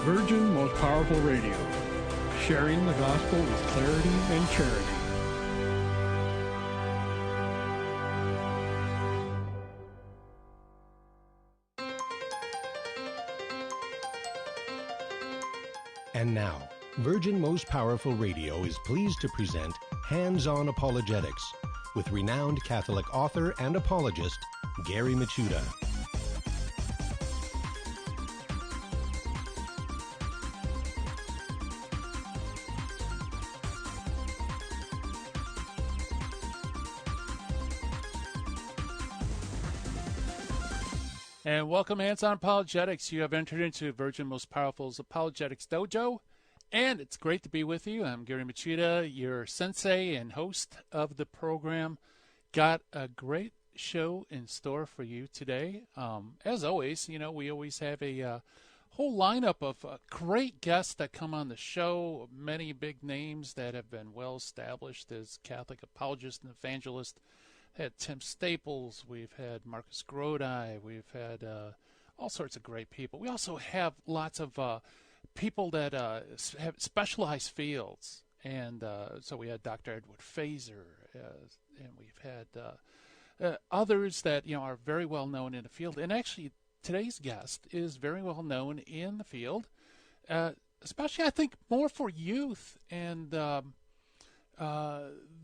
Virgin Most Powerful Radio, sharing the gospel with clarity and charity. And now, Virgin Most Powerful Radio is pleased to present Hands-On Apologetics with renowned Catholic author and apologist, Gary Michuta. And welcome, Hands-On Apologetics. You have entered into Virgin Most Powerful's Apologetics Dojo, and it's great to be with you. I'm Gary Michuta, your sensei and host of the program. Got a great show in store for you today. As always, we always have a whole lineup of great guests that come on the show, many big names that have been well established as Catholic apologists and evangelists. Had Tim Staples, we've had Marcus Grodi, we've had all sorts of great people. We also have lots of people that have specialized fields, and so we had Dr. Edward Fazer, and we've had others that are very well known in the field. And actually, today's guest is very well known in the field, especially I think more for youth and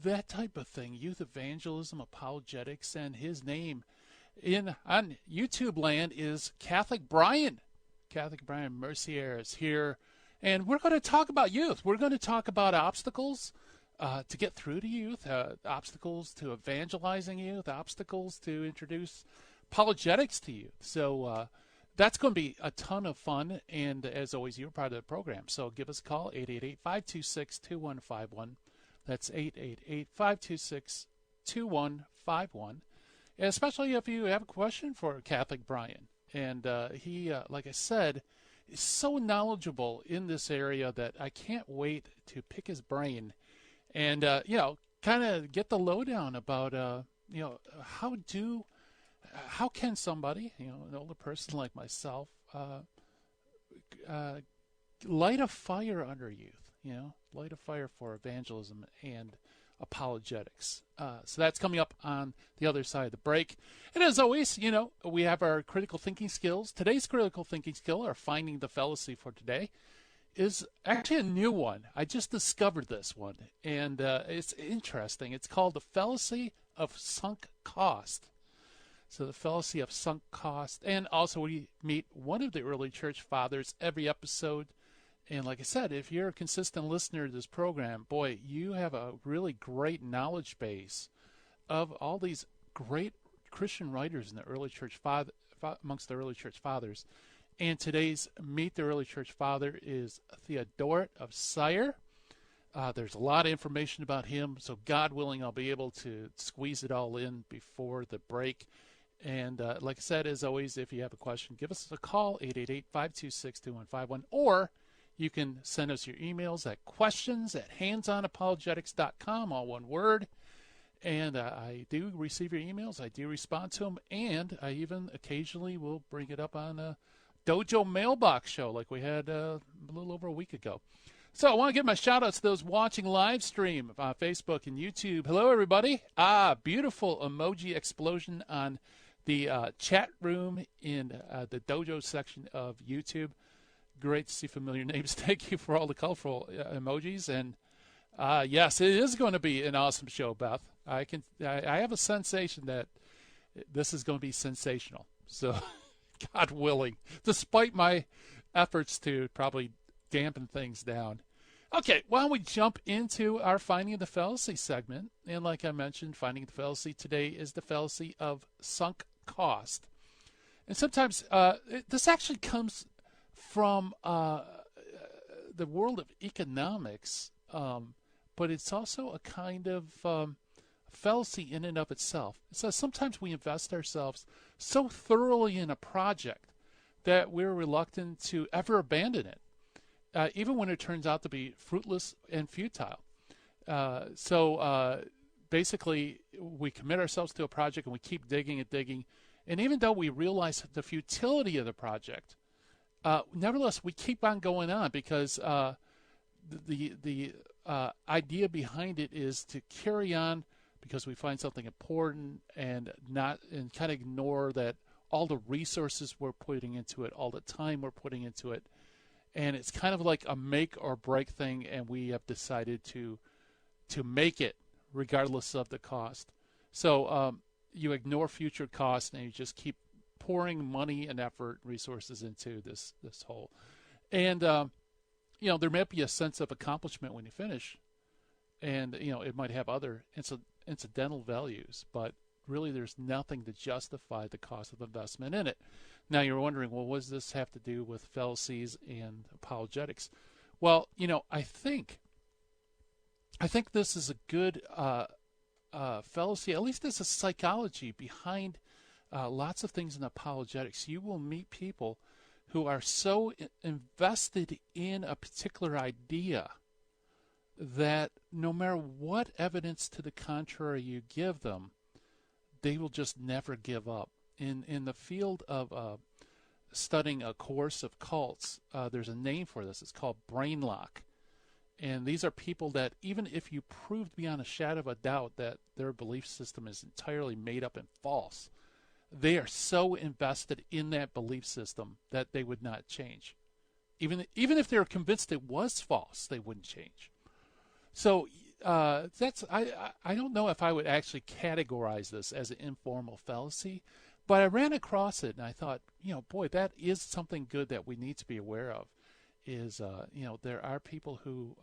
that type of thing, youth evangelism, apologetics, and his name on YouTube land is Catholic Bryan. Catholic Bryan Mercier is here, and we're going to talk about youth. We're going to talk about obstacles to get through to youth, obstacles to evangelizing youth, obstacles to introduce apologetics to youth. So that's going to be a ton of fun, and as always, you're part of the program. So give us a call, 888-526-2151. That's 888-526-2151. And especially if you have a question for Catholic Bryan. And he, like I said, is so knowledgeable in this area that I can't wait to pick his brain and, kind of get the lowdown about, how can somebody, an older person like myself, light a fire under youth? Light a fire for evangelism and apologetics. So that's coming up on the other side of the break. And as always, we have our critical thinking skills. Today's critical thinking skill, or finding the fallacy for today, is actually a new one. I just discovered this one, and it's interesting. It's called the fallacy of sunk cost. So the fallacy of sunk cost. And also we meet one of the early church fathers every episode. And like I said, if you're a consistent listener to this program, boy, you have a really great knowledge base of all these great Christian writers in the early church amongst the early church fathers. And today's Meet the Early Church Father is Theodoret of Syre. There's a lot of information about him, so God willing, I'll be able to squeeze it all in before the break. And like I said, as always, if you have a question, give us a call, 888-526-2151, or you can send us your emails at questions@handsonapologetics.com, all one word. And I do receive your emails. I do respond to them. And I even occasionally will bring it up on a Dojo mailbox show like we had a little over a week ago. So I want to give my shout-outs to those watching live stream on Facebook and YouTube. Hello, everybody. Beautiful emoji explosion on the chat room in the Dojo section of YouTube. Great to see familiar names. Thank you for all the colorful emojis. And yes, it is going to be an awesome show, Beth. I have a sensation that this is going to be sensational. So, God willing, despite my efforts to probably dampen things down. Okay, why don't we jump into our Finding the Fallacy segment? And like I mentioned, Finding the Fallacy today is the fallacy of sunk cost. And sometimes this actually comes from the world of economics, but it's also a kind of fallacy in and of itself. So sometimes we invest ourselves so thoroughly in a project that we're reluctant to ever abandon it, even when it turns out to be fruitless and futile. So basically, we commit ourselves to a project and we keep digging and digging. And even though we realize the futility of the project, nevertheless, we keep on going on because the idea behind it is to carry on because we find something important and kind of ignore that all the resources we're putting into it, all the time we're putting into it, and it's kind of like a make or break thing, and we have decided to make it regardless of the cost. So you ignore future costs and you just keep pouring money and effort, resources into this whole. And there might be a sense of accomplishment when you finish, and it might have other incidental values, but really there's nothing to justify the cost of investment in it. Now you're wondering, well, what does this have to do with fallacies and apologetics? Well, I think this is a good fallacy. At least there's a psychology behind lots of things in apologetics. You will meet people who are so invested in a particular idea that no matter what evidence to the contrary you give them, they will just never give up. In the field of studying a course of cults, there's a name for this. It's called brain lock. And these are people that even if you proved beyond a shadow of a doubt that their belief system is entirely made up and false, they are so invested in that belief system that they would not change. Even if they were convinced it was false, they wouldn't change. So I don't know if I would actually categorize this as an informal fallacy, but I ran across it and I thought, boy, that is something good that we need to be aware of. Is there are people who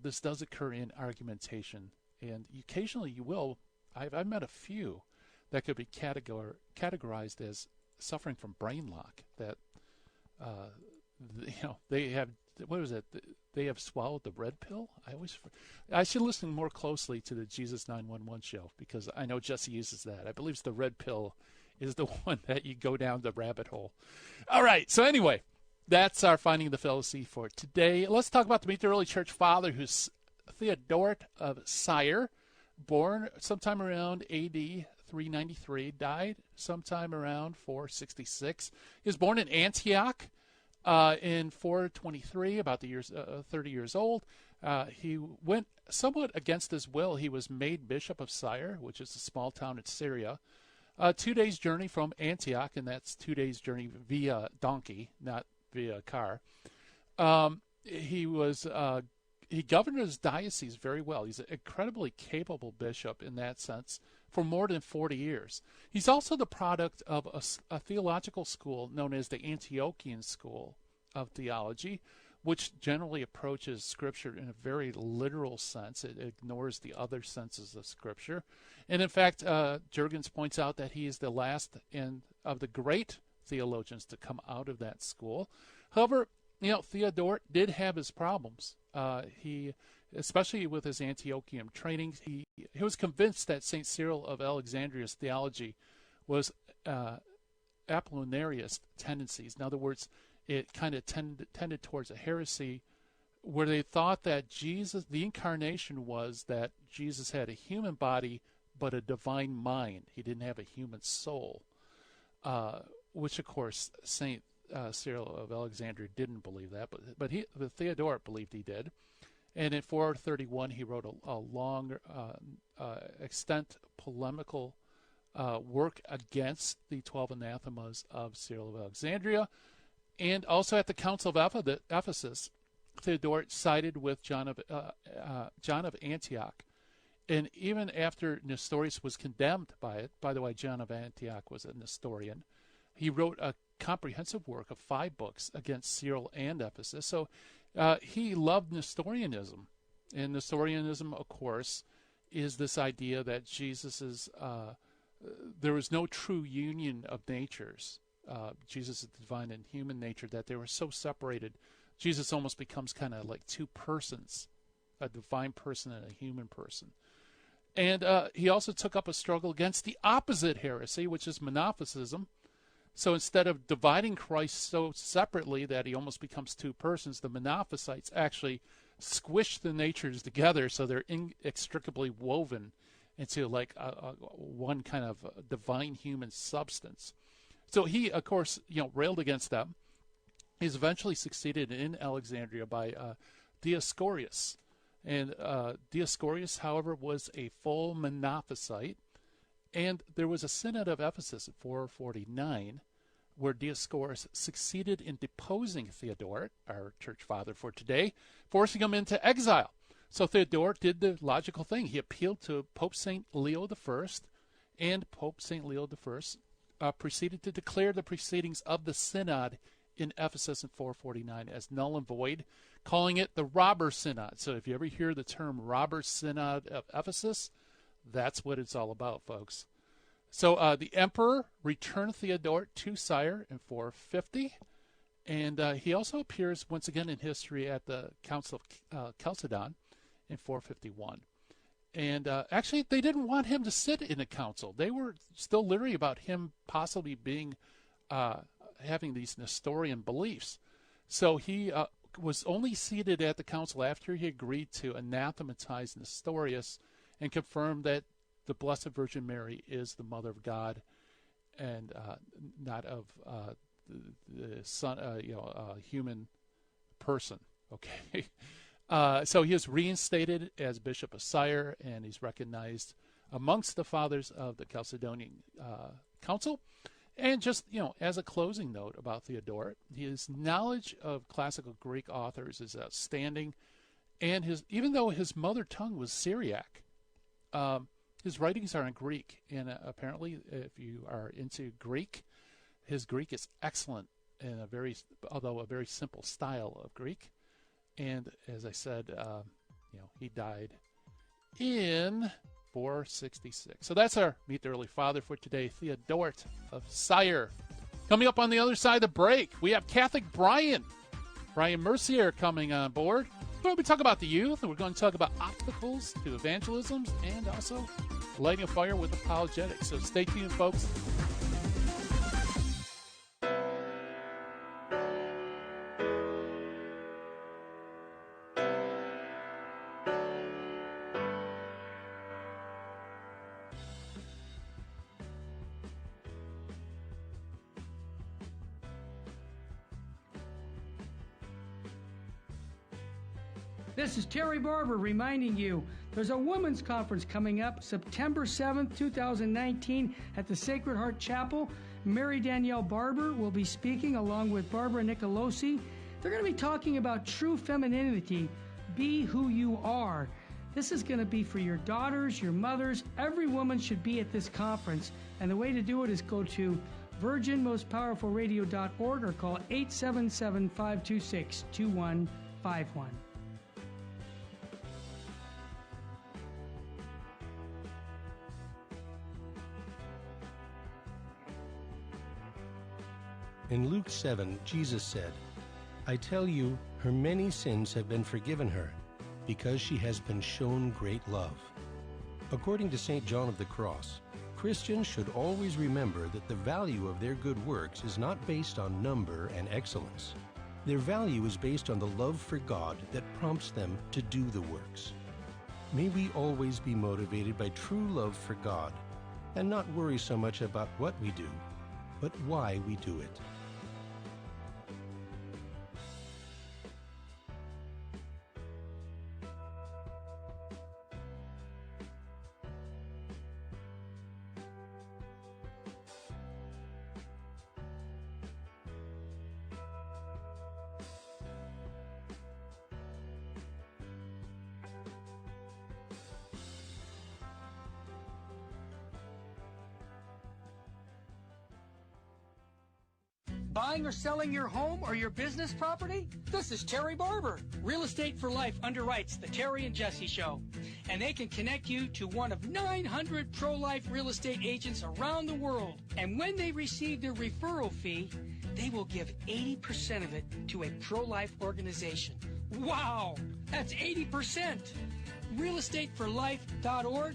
this does occur in argumentation, and occasionally you will. I've met a few that could be categorized as suffering from brain lock. That they have, what was it? They have swallowed the red pill. I should listen more closely to the Jesus 911 show because I know Jesse uses that. I believe the red pill is the one that you go down the rabbit hole. All right. So anyway, that's our finding the fallacy for today. Let's talk about the Meet the Early Church Father, who's Theodoret of Syre, born sometime around A.D. 393, died sometime around 466. He was born in Antioch in 423, about 30 years old. He went somewhat against his will. He was made bishop of Syre, which is a small town in Syria. 2 days' journey from Antioch, and that's 2 days' journey via donkey, not via car. He governed his diocese very well. He's an incredibly capable bishop in that sense for more than 40 years. He's also the product of a theological school known as the Antiochian School of Theology, which generally approaches Scripture in a very literal sense. It ignores the other senses of Scripture. And in fact, Jurgens points out that he is the last of the great theologians to come out of that school. However, Theodoret did have his problems. He, especially with his Antiochian training, he was convinced that St. Cyril of Alexandria's theology was Apollinarian tendencies. In other words, it kind of tended towards a heresy where they thought that Jesus, the incarnation was that Jesus had a human body but a divine mind. He didn't have a human soul, which of course St. Cyril of Alexandria didn't believe that, but Theodoret believed he did. And in 431, he wrote a long, extent polemical work against the 12 anathemas of Cyril of Alexandria. And also at the Council of Ephesus, Theodoret sided with John of Antioch. And even after Nestorius was condemned by it, by the way, John of Antioch was a Nestorian, he wrote a comprehensive work of 5 books against Cyril and Ephesus. So he loved Nestorianism. And Nestorianism, of course, is this idea that there was no true union of natures. Jesus is divine and human nature, that they were so separated. Jesus almost becomes kind of like two persons, a divine person and a human person. And he also took up a struggle against the opposite heresy, which is monophysitism. So instead of dividing Christ so separately that he almost becomes two persons, the Monophysites actually squish the natures together so they're inextricably woven into like one kind of divine human substance. So he, of course, railed against them. He's eventually succeeded in Alexandria by Dioscorius. And Dioscorius, however, was a full Monophysite. And there was a synod of Ephesus in 449 where Dioscorus succeeded in deposing Theodoret, our church father for today, forcing him into exile. So Theodoret did the logical thing. He appealed to Pope St. Leo I, and Pope St. Leo I proceeded to declare the proceedings of the synod in Ephesus in 449 as null and void, calling it the Robber Synod. So if you ever hear the term Robber Synod of Ephesus, that's what it's all about, folks. So the emperor returned Theodoret to Sire in 450, and he also appears once again in history at the Council of Chalcedon in 451. And actually, they didn't want him to sit in a council. They were still leery about him possibly being having these Nestorian beliefs. So he was only seated at the council after he agreed to anathematize Nestorius and confirm that the Blessed Virgin Mary is the Mother of God and not of the son, a human person. Okay, so he is reinstated as Bishop of Sire, and he's recognized amongst the fathers of the Chalcedonian Council. And just, as a closing note about Theodoret, his knowledge of classical Greek authors is outstanding, and even though his mother tongue was Syriac, his writings are in Greek, and apparently, if you are into Greek, his Greek is excellent in although a very simple style of Greek. And as I said, he died in 466. So that's our Meet the Early Father for today, Theodoret of Sire. Coming up on the other side of the break, we have Catholic Bryan Mercier coming on board. We're going to talk about the youth, and we're going to talk about obstacles to evangelisms and also lighting a fire with apologetics. So stay tuned, folks. This is Terry Barber reminding you there's a women's conference coming up September 7th, 2019 at the Sacred Heart Chapel. Mary Danielle Barber will be speaking along with Barbara Nicolosi. They're going to be talking about true femininity, be who you are. This is going to be for your daughters, your mothers. Every woman should be at this conference. And the way to do it is go to virginmostpowerfulradio.org or call 877-526-2151. In Luke 7, Jesus said, I tell you, her many sins have been forgiven her, because she has been shown great love. According to St. John of the Cross, Christians should always remember that the value of their good works is not based on number and excellence. Their value is based on the love for God that prompts them to do the works. May we always be motivated by true love for God, and not worry so much about what we do, but why we do it. Buying or selling your home or your business property? This is Terry Barber. Real Estate for Life underwrites the Terry and Jesse Show. And they can connect you to one of 900 pro-life real estate agents around the world. And when they receive their referral fee, they will give 80% of it to a pro-life organization. Wow! That's 80%! realestateforlife.org,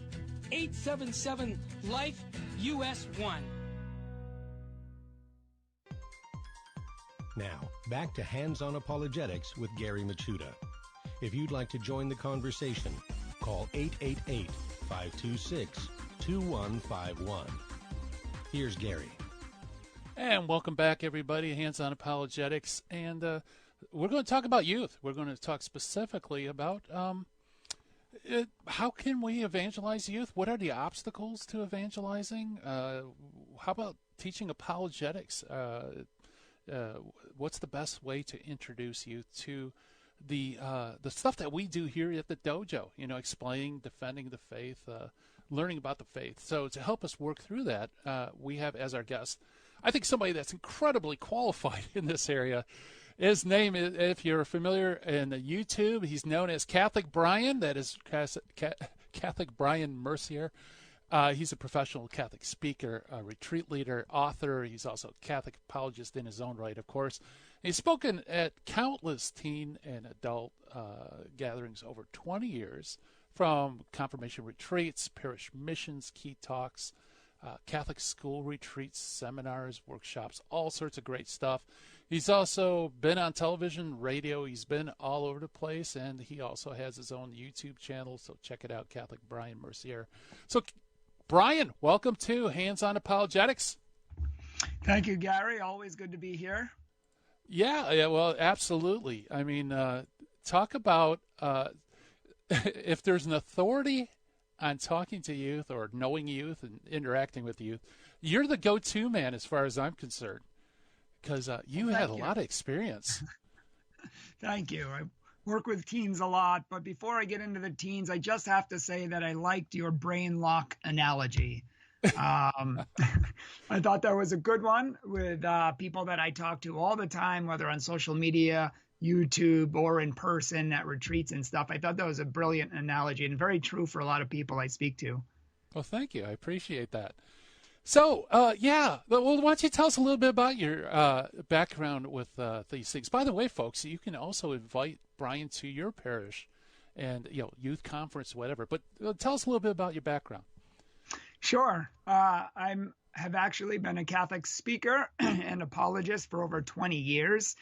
877-LIFE-US1. Now, back to Hands-On Apologetics with Gary Machuda. If you'd like to join the conversation, call 888-526-2151. Here's Gary. And welcome back, everybody. Hands on Apologetics. And we're going to talk about youth. We're going to talk specifically about how can we evangelize youth? What are the obstacles to evangelizing? How about teaching apologetics? What's the best way to introduce youth to the stuff that we do here at the dojo? You know, explaining, defending the faith, learning about the faith. So to help us work through that, we have as our guest, I think, somebody that's incredibly qualified in this area. His name, if you're familiar in YouTube, he's known as Catholic Bryan. That is Catholic Bryan Mercier. He's a professional Catholic speaker, a retreat leader, author. He's also a Catholic apologist in his own right, of course. He's spoken at countless teen and adult gatherings over 20 years, from confirmation retreats, parish missions, key talks, Catholic school retreats, seminars, workshops, all sorts of great stuff. He's also been on television, radio. He's been all over the place, and he also has his own YouTube channel, so check it out, Catholic Bryan Mercier. So, Bryan, welcome to Hands on Apologetics. Thank you, Gary. Always good to be here. Yeah, well, absolutely. I mean, talk about if there's an authority on talking to youth or knowing youth and interacting with youth, you're the go-to man as far as I'm concerned, because you had a lot of experience. Thank you. I work with teens a lot, but before I get into the teens, I just have to say that I liked your brain lock analogy. I thought that was a good one with people that I talk to all the time, whether on social media, YouTube, or in person at retreats and stuff. I thought that was a brilliant analogy and very true for a lot of people I speak to. Well, thank you. I appreciate that. So, well, why don't you tell us a little bit about your background with these things? By the way, folks, you can also invite Bryan to your parish and, youth conference, whatever. But tell us a little bit about your background. Sure. Have actually been a Catholic speaker and apologist for over 20 years.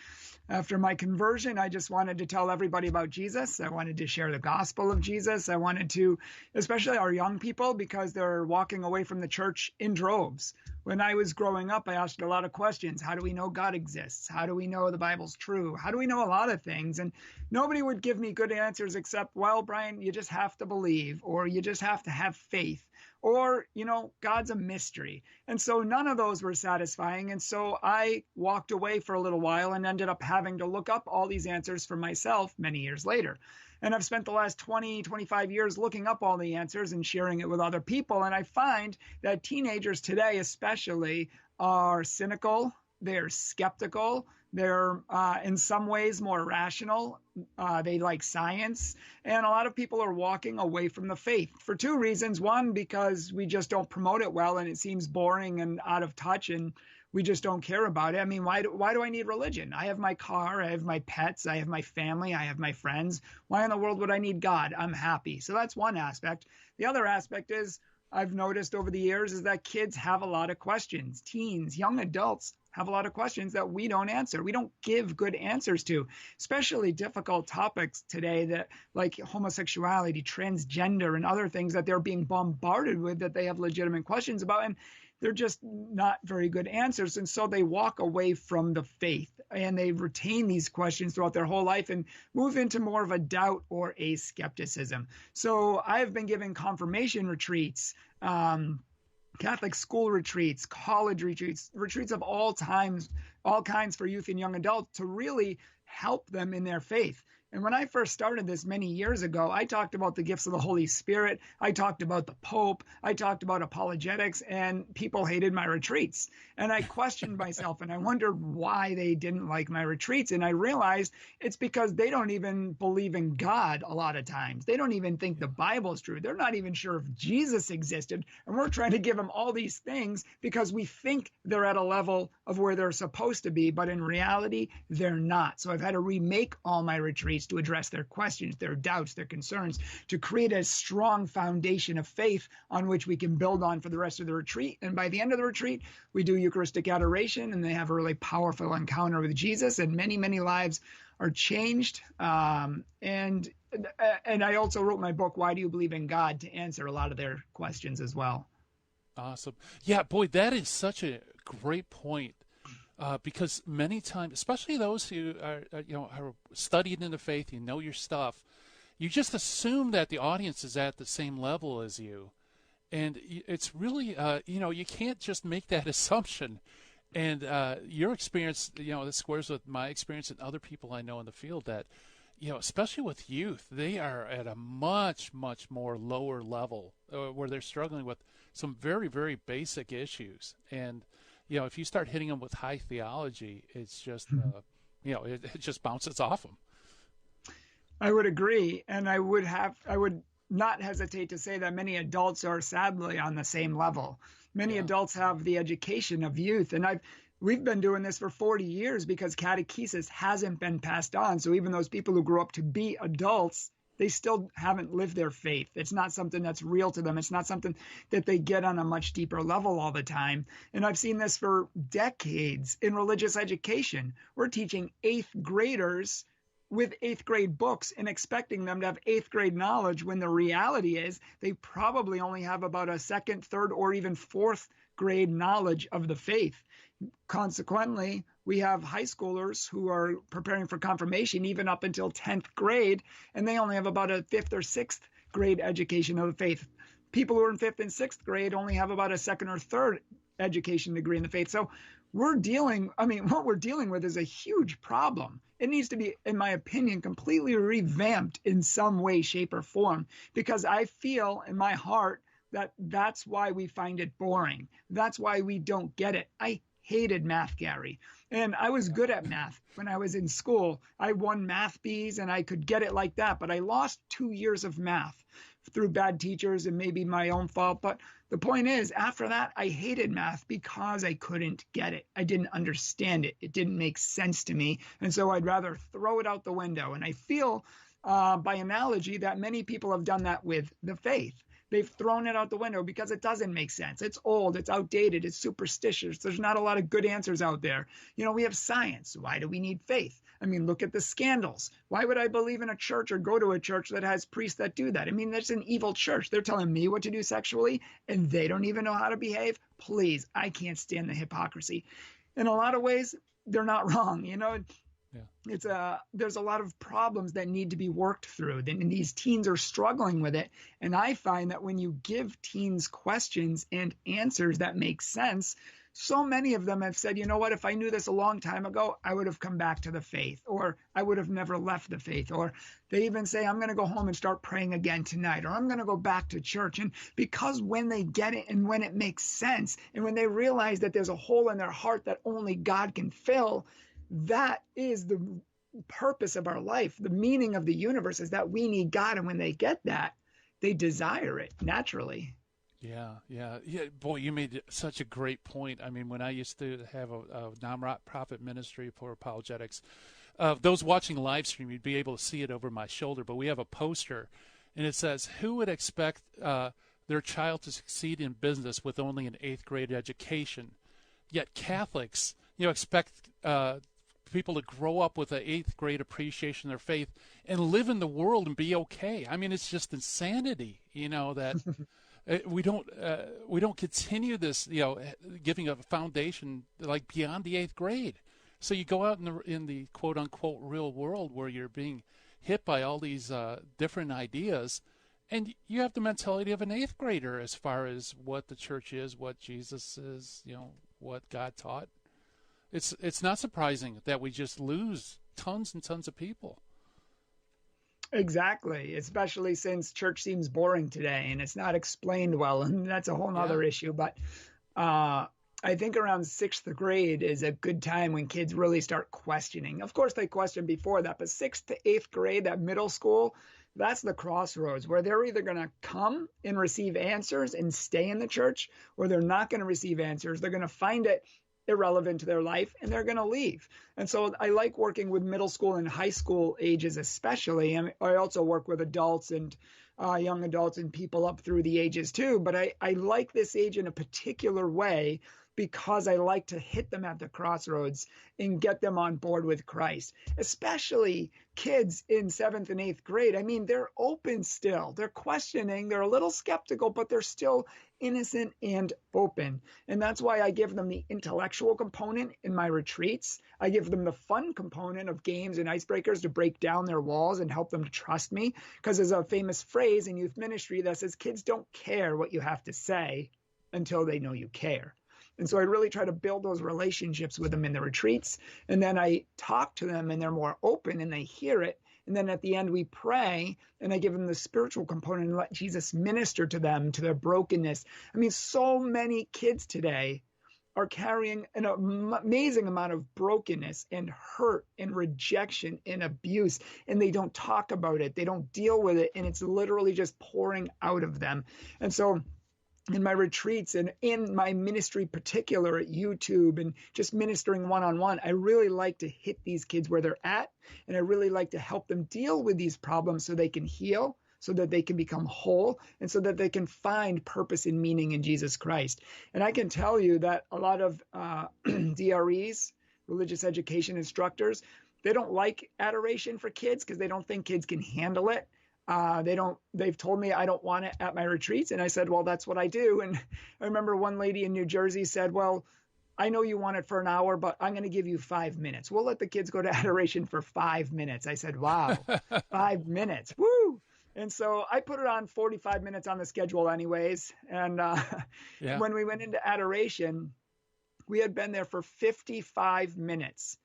After my conversion, I just wanted to tell everybody about Jesus. I wanted to share the gospel of Jesus. I wanted to, especially our young people, because they're walking away from the church in droves. When I was growing up, I asked a lot of questions. How do we know God exists? How do we know the Bible's true? How do we know a lot of things? And nobody would give me good answers except, well, Bryan, you just have to believe, or you just have to have faith. Or, God's a mystery. And so none of those were satisfying. And so I walked away for a little while and ended up having to look up all these answers for myself many years later. And I've spent the last 20, 25 years looking up all the answers and sharing it with other people. And I find that teenagers today especially are cynical, they're skeptical, they're in some ways more rational. They like science. And a lot of people are walking away from the faith for two reasons. One, because we just don't promote it well and it seems boring and out of touch and we just don't care about it. I mean, why do I need religion? I have my car, I have my pets, I have my family, I have my friends. Why in the world would I need God? I'm happy. So that's one aspect. The other aspect is I've noticed over the years is that kids have a lot of questions. Teens, young adults have a lot of questions that we don't answer. We don't give good answers to, especially difficult topics today that like homosexuality, transgender, and other things that they're being bombarded with that they have legitimate questions about. And they're just not very good answers. And so they walk away from the faith and they retain these questions throughout their whole life and move into more of a doubt or a skepticism. So I've been giving confirmation retreats, Catholic school retreats, college retreats, retreats of all times, all kinds for youth and young adults to really help them in their faith. And when I first started this many years ago, I talked about the gifts of the Holy Spirit. I talked about the Pope. I talked about apologetics, and people hated my retreats. And I questioned myself, and I wondered why they didn't like my retreats. And I realized it's because they don't even believe in God a lot of times. They don't even think the Bible's true. They're not even sure if Jesus existed. And we're trying to give them all these things because we think they're at a level of where they're supposed to be, but in reality, they're not. So I've had to remake all my retreats to address their questions, their doubts, their concerns, to create a strong foundation of faith on which we can build on for the rest of the retreat. And by the end of the retreat, we do Eucharistic adoration, and they have a really powerful encounter with Jesus, and many, many lives are changed. And I also wrote my book, Why Do You Believe in God?, to answer a lot of their questions as well. Awesome. Yeah, boy, that is such a great point because many times, especially those who are studied in the faith, you know your stuff, you just assume that the audience is at the same level as you. And it's really, you can't just make that assumption. And your experience, this squares with my experience and other people I know in the field that, especially with youth, they are at a much, much more lower level where they're struggling with some very, very basic issues. And, if you start hitting them with high theology, it's just, it just bounces off them. I would agree. And I would not hesitate to say that many adults are sadly on the same level. Many adults have the education of youth. And we've been doing this for 40 years because catechesis hasn't been passed on. So even those people who grew up to be adults, they still haven't lived their faith. It's not something that's real to them. It's not something that they get on a much deeper level all the time. And I've seen this for decades in religious education. We're teaching 8th graders with 8th grade books and expecting them to have 8th grade knowledge when the reality is they probably only have about a 2nd, 3rd, or even 4th grade knowledge of the faith. Consequently, we have high schoolers who are preparing for confirmation even up until 10th grade, and they only have about a 5th or 6th grade education of the faith. People who are in 5th and 6th grade only have about a 2nd or 3rd education degree in the faith. So what we're dealing with is a huge problem. It needs to be, in my opinion, completely revamped in some way, shape, or form, because I feel in my heart that that's why we find it boring. That's why we don't get it. I hated math, Gary. And I was good at math when I was in school. I won math Bs and I could get it like that. But I lost 2 years of math through bad teachers and maybe my own fault. But the point is, after that, I hated math because I couldn't get it. I didn't understand it. It didn't make sense to me. And so I'd rather throw it out the window. And I feel by analogy that many people have done that with the faith. They've thrown it out the window because it doesn't make sense. It's old, it's outdated, it's superstitious. There's not a lot of good answers out there. We have science. Why do we need faith? Look at the scandals. Why would I believe in a church or go to a church that has priests that do that? That's an evil church. They're telling me what to do sexually, and they don't even know how to behave. Please, I can't stand the hypocrisy. In a lot of ways, they're not wrong. There's a lot of problems that need to be worked through, and these teens are struggling with it. And I find that when you give teens questions and answers that make sense, so many of them have said, if I knew this a long time ago, I would have come back to the faith, or I would have never left the faith. Or they even say, I'm going to go home and start praying again tonight, or I'm going to go back to church. And because when they get it and when it makes sense, and when they realize that there's a hole in their heart that only God can fill, that is the purpose of our life. The meaning of the universe is that we need God. And when they get that, they desire it naturally. Yeah. Boy, you made such a great point. When I used to have a non-profit ministry for apologetics, those watching live stream, you'd be able to see it over my shoulder, but we have a poster, and it says, who would expect their child to succeed in business with only an 8th grade education? Yet Catholics, expect people to grow up with an 8th grade appreciation of their faith and live in the world and be okay. It's just insanity, that we don't continue this, giving a foundation like beyond the 8th grade. So you go out in the quote unquote real world where you're being hit by all these different ideas, and you have the mentality of an 8th grader as far as what the church is, what Jesus is, what God taught. It's not surprising that we just lose tons and tons of people. Exactly, especially since church seems boring today and it's not explained well, and that's a whole nother issue. But I think around 6th grade is a good time when kids really start questioning. Of course, they question before that, but 6th to 8th grade, that middle school, that's the crossroads where they're either going to come and receive answers and stay in the church, or they're not going to receive answers. They're going to find it irrelevant to their life, and they're going to leave. And so I like working with middle school and high school ages especially. And I also work with adults and young adults and people up through the ages too. But I like this age in a particular way because I like to hit them at the crossroads and get them on board with Christ, especially kids in 7th and 8th grade. They're open still. They're questioning. They're a little skeptical, but they're still innocent and open. And that's why I give them the intellectual component in my retreats. I give them the fun component of games and icebreakers to break down their walls and help them to trust me. Because there's a famous phrase in youth ministry that says kids don't care what you have to say until they know you care. And so I really try to build those relationships with them in the retreats. And then I talk to them and they're more open and they hear it. And then at the end, we pray and I give them the spiritual component and let Jesus minister to them, to their brokenness. I mean, so many kids today are carrying an amazing amount of brokenness and hurt and rejection and abuse, and they don't talk about it. They don't deal with it. And it's literally just pouring out of them. And so in my retreats and in my ministry, particular at YouTube and just ministering one-on-one, I really like to hit these kids where they're at. And I really like to help them deal with these problems so they can heal, so that they can become whole, and so that they can find purpose and meaning in Jesus Christ. And I can tell you that a lot of DREs, religious education instructors, they don't like adoration for kids because they don't think kids can handle it. They've told me I don't want it at my retreats. And I said, well, that's what I do. And I remember one lady in New Jersey said, well, I know you want it for an hour, but I'm going to give you 5 minutes. We'll let the kids go to adoration for 5 minutes. I said, wow, 5 minutes. Woo. And so I put it on 45 minutes on the schedule anyways. And when we went into adoration, we had been there for 55 minutes.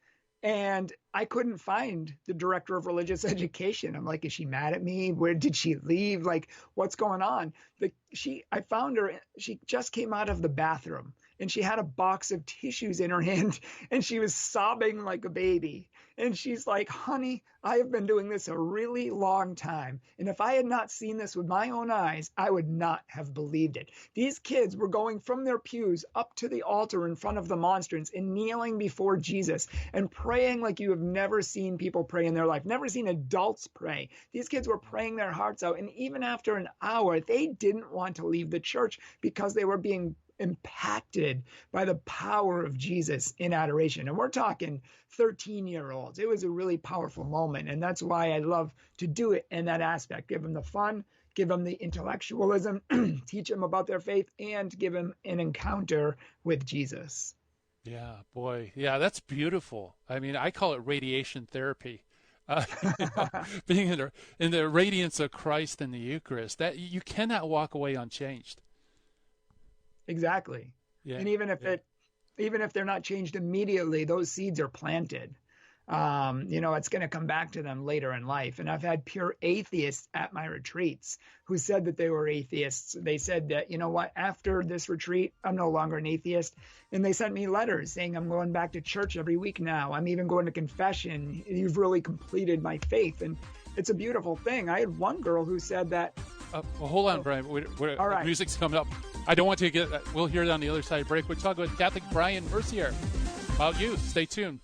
And I couldn't find the director of religious education. I'm like, is she mad at me? Where did she leave? Like, what's going on? I found her. She just came out of the bathroom and she had a box of tissues in her hand and she was sobbing like a baby. And she's like, honey, I have been doing this a really long time. And if I had not seen this with my own eyes, I would not have believed it. These kids were going from their pews up to the altar in front of the monstrance and kneeling before Jesus and praying like you have never seen people pray in their life, never seen adults pray. These kids were praying their hearts out. And even after an hour, they didn't want to leave the church because they were being impacted by the power of Jesus in adoration. And we're talking 13-year-olds. It was a really powerful moment. And that's why I love to do it in that aspect. Give them the fun, give them the intellectualism, teach them about their faith, and give them an encounter with Jesus. Yeah, boy. Yeah, that's beautiful. I mean, I call it radiation therapy. Being in the radiance of Christ in the Eucharist, that you cannot walk away unchanged. Exactly. Yeah. And even if they're not changed immediately, those seeds are planted. It's going to come back to them later in life. And I've had pure atheists at my retreats who said that they were atheists. They said that, you know what, after this retreat, I'm no longer an atheist. And they sent me letters saying I'm going back to church every week now. I'm even going to confession. You've really completed my faith. And it's a beautiful thing. I had one girl who said that. Well, hold on, Bryan. All right. Music's coming up. I don't want to get that. We'll hear it on the other side of break. We're talking with Catholic Bryan Mercier about you. Stay tuned.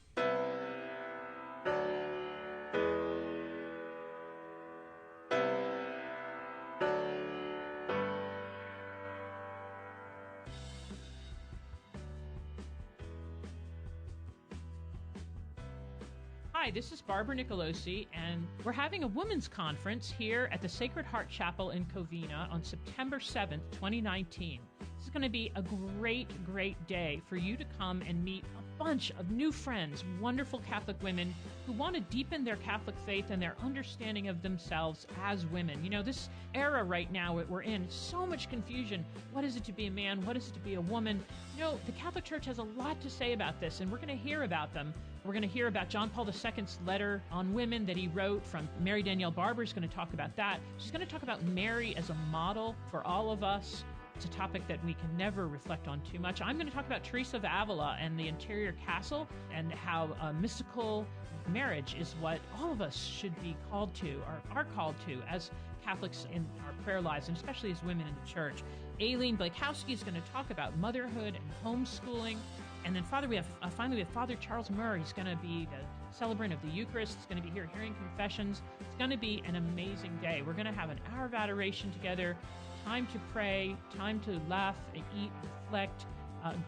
Hi, this is Barbara Nicolosi, and we're having a women's conference here at the Sacred Heart Chapel in Covina on September 7th, 2019. This is going to be a great, great day for you to come and meet a bunch of new friends, wonderful Catholic women who want to deepen their Catholic faith and their understanding of themselves as women. You know, this era right now that we're in, so much confusion. What is it to be a man? What is it to be a woman? You know, the Catholic Church has a lot to say about this, and we're going to hear about them. We're going to hear about John Paul II's letter on women that he wrote from Mary Danielle Barber is going to talk about that. She's going to talk about Mary as a model for all of us. It's a topic that we can never reflect on too much. I'm going to talk about Teresa of Avila and the interior castle and how mystical marriage is what all of us should be called to, or are called to as Catholics in our prayer lives, and especially as women in the church. Aileen Blakowski is going to talk about motherhood and homeschooling. And then finally we have Father Charles Murray. He's going to be the celebrant of the Eucharist. He's going to be here hearing confessions. It's going to be an amazing day. We're going to have an hour of adoration together, time to pray, time to laugh and eat, reflect,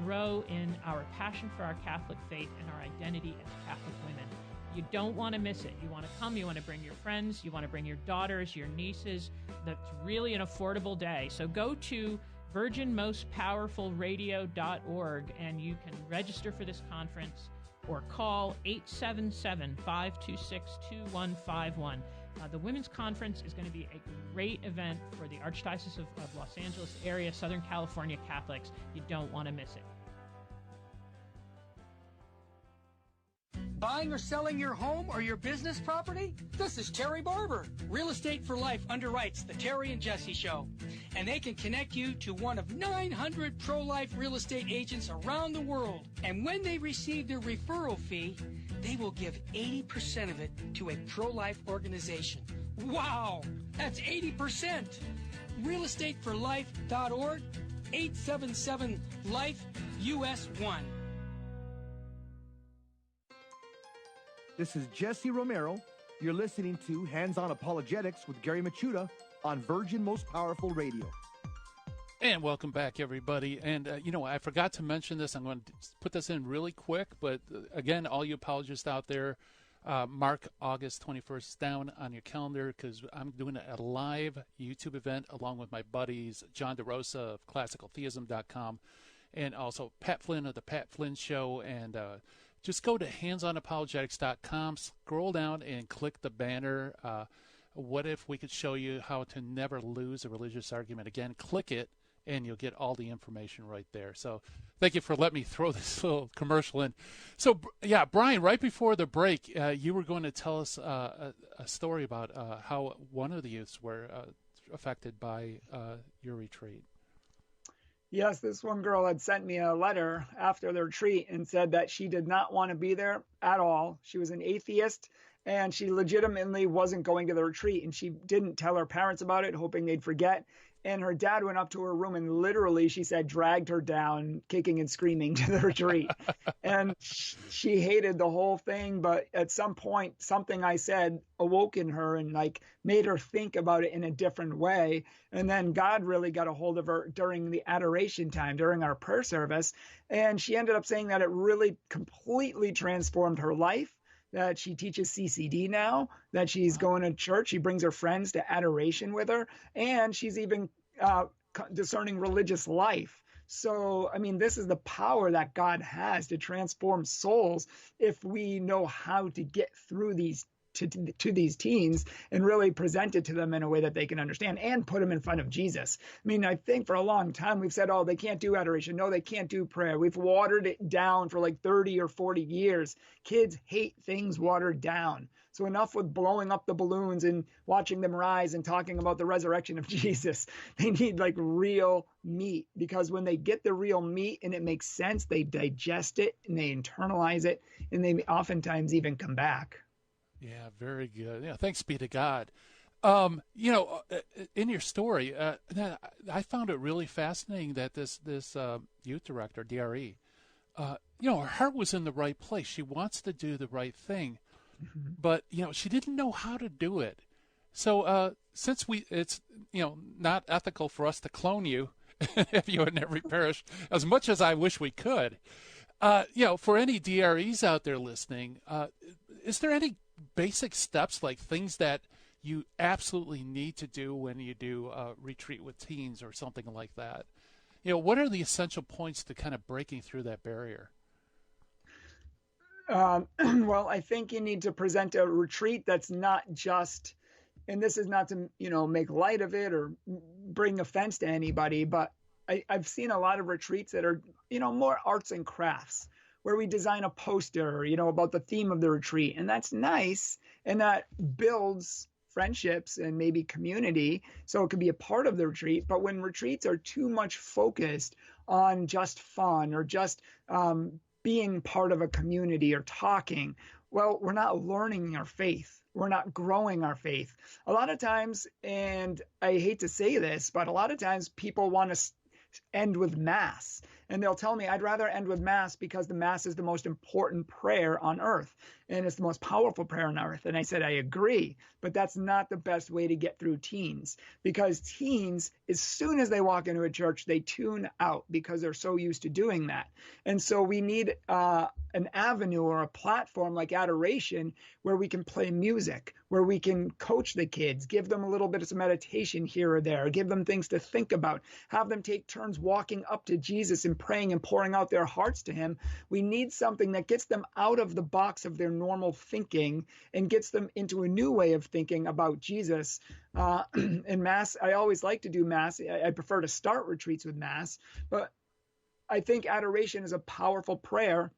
grow in our passion for our Catholic faith and our identity as Catholic women. You don't want to miss it. You want to come, you want to bring your friends, you want to bring your daughters, your nieces. That's really an affordable day. So go to virginmostpowerfulradio.org, and you can register for this conference or call 877-526-2151. The Women's Conference is going to be a great event for the Archdiocese of Los Angeles area, Southern California Catholics. You don't want to miss it. Buying or selling your home or your business property? This is Terry Barber. Real Estate for Life underwrites the Terry and Jesse Show, and they can connect you to one of 900 pro-life real estate agents around the world. And when they receive their referral fee, they will give 80% of it to a pro-life organization. Wow, that's 80%. realestateforlife.org, 877-LIFE-US1. This is Jesse Romero. You're listening to Hands-On Apologetics with Gary Machuda on Virgin Most Powerful Radio. And welcome back, everybody. And, I forgot to mention this. I'm going to put this in really quick. But, again, all you apologists out there, mark August 21st down on your calendar because I'm doing a live YouTube event along with my buddies, John DeRosa of ClassicalTheism.com and also Pat Flynn of The Pat Flynn Show. And just go to handsonapologetics.com, scroll down, and click the banner. What if we could show you how to never lose a religious argument? Again, click it, and you'll get all the information right there. So thank you for letting me throw this little commercial in. So, yeah, Bryan, right before the break, you were going to tell us a story about how one of the youths were affected by your retreat. Yes, this one girl had sent me a letter after the retreat and said that she did not want to be there at all. She was an atheist, and she legitimately wasn't going to the retreat, and she didn't tell her parents about it, hoping they'd forget. And her dad went up to her room and literally, she said, dragged her down, kicking and screaming to the retreat. And she hated the whole thing. But at some point, something I said awoke in her and made her think about it in a different way. And then God really got a hold of her during the adoration time, during our prayer service. And she ended up saying that it really completely transformed her life, that she teaches CCD now, that she's going to church. She brings her friends to adoration with her, and she's even discerning religious life. So, this is the power that God has to transform souls if we know how to get through these to these teens and really present it to them in a way that they can understand and put them in front of Jesus. I think for a long time we've said, oh, they can't do adoration. No, they can't do prayer. We've watered it down for 30 or 40 years. Kids hate things watered down. So enough with blowing up the balloons and watching them rise and talking about the resurrection of Jesus. They need real meat, because when they get the real meat and it makes sense, they digest it and they internalize it, and they oftentimes even come back. Yeah, very good. Yeah, thanks be to God. In your story, I found it really fascinating that this youth director, DRE, her heart was in the right place. She wants to do the right thing, but she didn't know how to do it. So since it's not ethical for us to clone you, if you in every parish, as much as I wish we could, for any DREs out there listening, is there any basic steps, like things that you absolutely need to do when you do a retreat with teens or something like that? What are the essential points to kind of breaking through that barrier? Well, I think you need to present a retreat that's not just, and this is not to, make light of it or bring offense to anybody, but I've seen a lot of retreats that are, more arts and crafts, where we design a poster, about the theme of the retreat. And that's nice. And that builds friendships and maybe community. So it could be a part of the retreat. But when retreats are too much focused on just fun or just being part of a community or talking, well, we're not learning our faith. We're not growing our faith. A lot of times, and I hate to say this, but a lot of times people want to end with mass. And they'll tell me, I'd rather end with Mass because the Mass is the most important prayer on earth. And it's the most powerful prayer on earth. And I said, I agree, but that's not the best way to get through teens, because teens, as soon as they walk into a church, they tune out because they're so used to doing that. And so we need an avenue or a platform like Adoration where we can play music, where we can coach the kids, give them a little bit of some meditation here or there, give them things to think about, have them take turns walking up to Jesus and praying and pouring out their hearts to him. We need something that gets them out of the box of their normal thinking and gets them into a new way of thinking about Jesus. In Mass, I always like to do Mass. I prefer to start retreats with Mass, but I think Adoration is a powerful prayer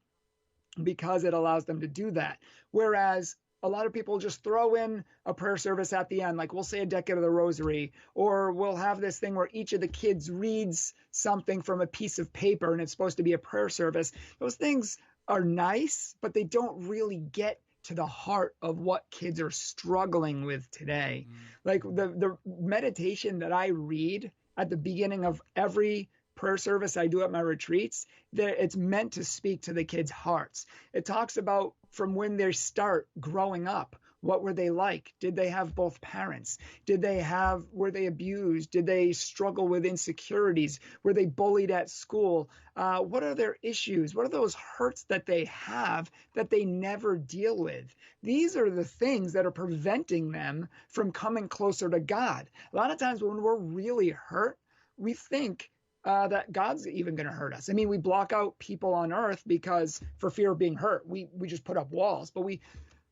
because it allows them to do that. Whereas a lot of people just throw in a prayer service at the end, like we'll say a decade of the Rosary, or we'll have this thing where each of the kids reads something from a piece of paper and it's supposed to be a prayer service. Those things are nice, but they don't really get to the heart of what kids are struggling with today. Like the meditation that I read at the beginning of every prayer service I do at my retreats, it's meant to speak to the kids' hearts. It talks about from when they start growing up. What were they like? Did they have both parents? Were they abused? Did they struggle with insecurities? Were they bullied at school? What are their issues? What are those hurts that they have that they never deal with? These are the things that are preventing them from coming closer to God. A lot of times when we're really hurt, we think that God's even going to hurt us. I mean, we block out people on earth because for fear of being hurt, we just put up walls, but we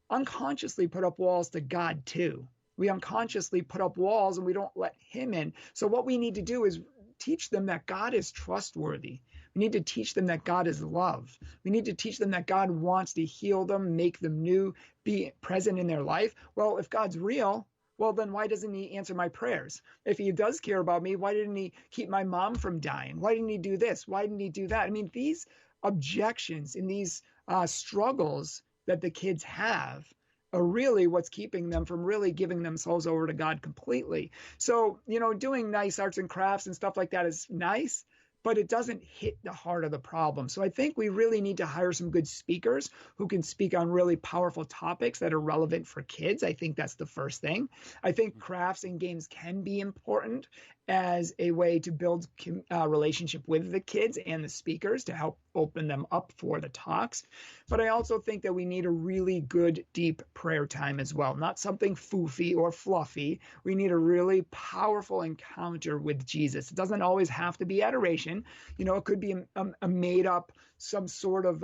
unconsciously put up walls to God too. We unconsciously put up walls and we don't let him in. So what we need to do is teach them that God is trustworthy. We need to teach them that God is love. We need to teach them that God wants to heal them, make them new, be present in their life. Well, if God's real, well, then why doesn't he answer my prayers? If he does care about me, why didn't he keep my mom from dying? Why didn't he do this? Why didn't he do that? I mean, these objections and these struggles that the kids have are really what's keeping them from really giving themselves over to God completely. So, doing nice arts and crafts and stuff like that is nice, but it doesn't hit the heart of the problem. So I think we really need to hire some good speakers who can speak on really powerful topics that are relevant for kids. I think that's the first thing. I think crafts and games can be important as a way to build relationship with the kids and the speakers to help open them up for the talks. But I also think that we need a really good, deep prayer time as well. Not something foofy or fluffy. We need a really powerful encounter with Jesus. It doesn't always have to be adoration. It could be a made up, some sort of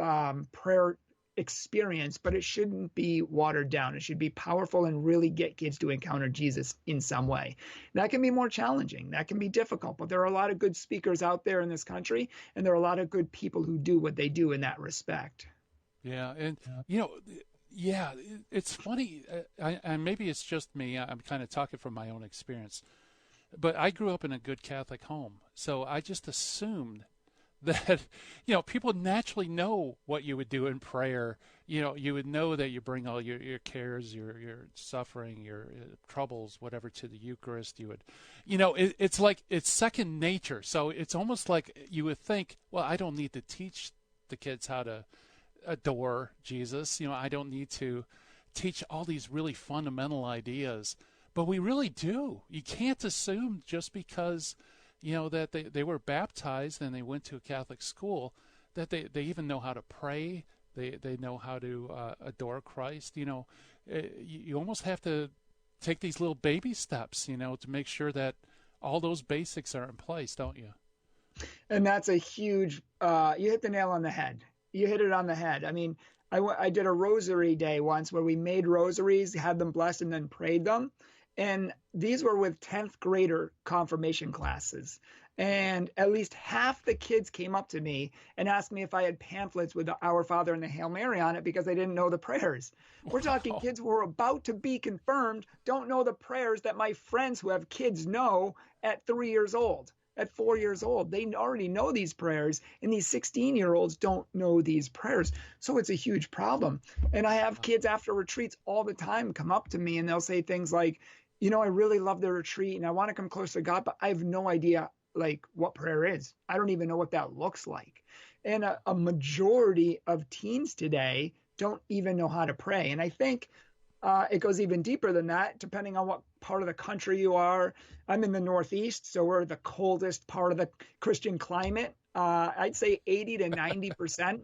prayer experience, but it shouldn't be watered down. It should be powerful and really get kids to encounter Jesus in some way. That can be more challenging. That can be difficult, but there are a lot of good speakers out there in this country, and there are a lot of good people who do what they do in that respect. Yeah, and it's funny, and maybe it's just me. I'm kind of talking from my own experience, but I grew up in a good Catholic home, so I just assumed that, people naturally know what you would do in prayer. You would know that you bring all your cares, your suffering, your troubles, whatever, to the Eucharist. You would, it's like it's second nature. So it's almost like you would think, well, I don't need to teach the kids how to adore Jesus. I don't need to teach all these really fundamental ideas, but we really do. You can't assume just because that they were baptized and they went to a Catholic school, that they even know how to pray, they know how to adore Christ. You almost have to take these little baby steps, to make sure that all those basics are in place, don't you? And that's a huge, you hit the nail on the head. You hit it on the head. I mean, I did a rosary day once where we made rosaries, had them blessed, and then prayed them. And these were with 10th grader confirmation classes. And at least half the kids came up to me and asked me if I had pamphlets with the Our Father and the Hail Mary on it because they didn't know the prayers. We're talking kids who are about to be confirmed, don't know the prayers that my friends who have kids know at 3 years old. At 4 years old, they already know these prayers, and these 16-year-olds don't know these prayers. So it's a huge problem. And I have kids after retreats all the time come up to me and they'll say things like, I really love the retreat and I want to come close to God, but I have no idea like what prayer is. I don't even know what that looks like. And a majority of teens today don't even know how to pray. And I think it goes even deeper than that, depending on what part of the country you are. I'm in the Northeast, so we're the coldest part of the Christian climate. I'd say 80 to 90%,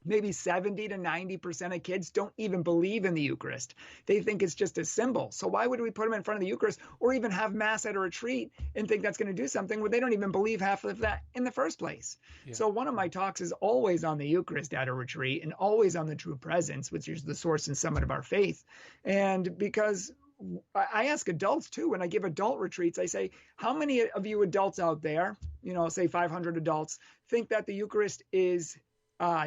maybe 70 to 90% of kids don't even believe in the Eucharist. They think it's just a symbol. So why would we put them in front of the Eucharist or even have Mass at a retreat and think that's going to do something when they don't even believe half of that in the first place? Yeah. So one of my talks is always on the Eucharist at a retreat and always on the true presence, which is the source and summit of our faith. And because I ask adults too, when I give adult retreats, I say, how many of you adults out there, say 500 adults, think that the Eucharist is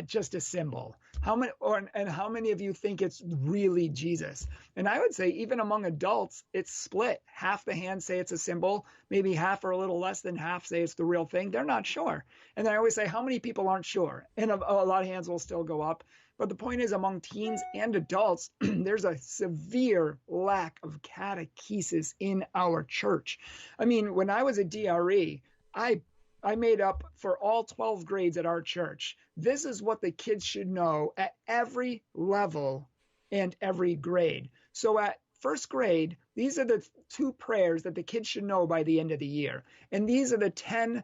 just a symbol? And how many of you think it's really Jesus? And I would say even among adults, it's split. Half the hands say it's a symbol, maybe half or a little less than half say it's the real thing. They're not sure. And then I always say, how many people aren't sure? And a lot of hands will still go up. But the point is, among teens and adults, there's a severe lack of catechesis in our church. I mean, when I was a DRE, I made up for all 12 grades at our church. This is what the kids should know at every level and every grade. So at first grade, these are the 2 prayers that the kids should know by the end of the year. And these are the 10